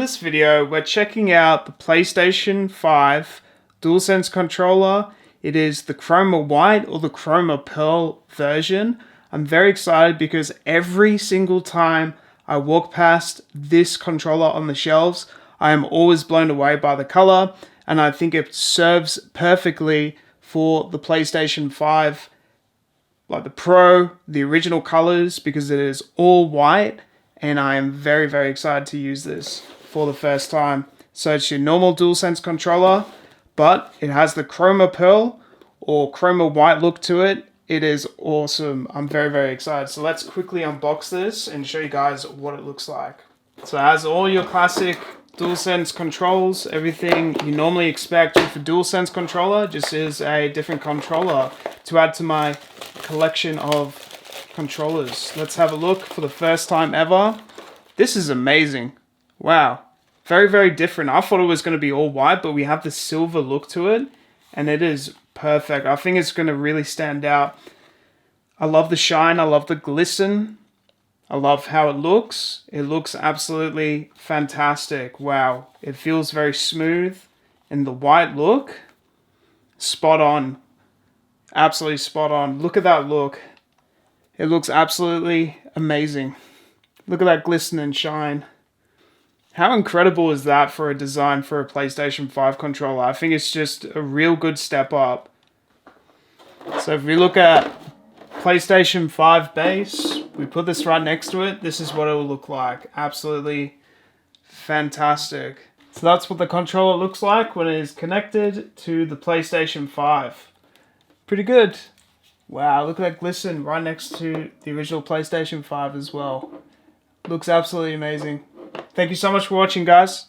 this video, we're checking out the PlayStation 5 DualSense controller. It is the Chroma White or the Chroma Pearl version. I'm very excited because every single time I walk past this controller on the shelves, I am always blown away by the color, and I think it serves perfectly for the PlayStation 5, like the Pro, the original colors, because it is all white, and I am very, very excited to use this for the first time. So it's your normal DualSense controller, but it has the Chroma Pearl or Chroma White look to it. It is awesome. I'm very, very excited. So let's quickly unbox this and show you guys what it looks like. So it has all your classic DualSense controls, everything you normally expect with a DualSense controller, just is a different controller to add to my collection of controllers. Let's have a look for the first time ever. This is amazing. Wow. Very, very different. I thought it was going to be all white, but we have the silver look to it, and it is perfect. I think it's going to really stand out. I love the shine. I love the glisten. I love how it looks. It looks absolutely fantastic. Wow. It feels very smooth. And the white look, spot on. Absolutely spot on. Look at that look. It looks absolutely amazing. Look at that glisten and shine. How incredible is that for a design for a PlayStation 5 controller? I think it's just a real good step up. So if we look at PlayStation 5 base, we put this right next to it, this is what it will look like. Absolutely fantastic. So that's what the controller looks like when it is connected to the PlayStation 5. Pretty good. Wow, look at that glisten right next to the original PlayStation 5 as well. Looks absolutely amazing. Thank you so much for watching, guys.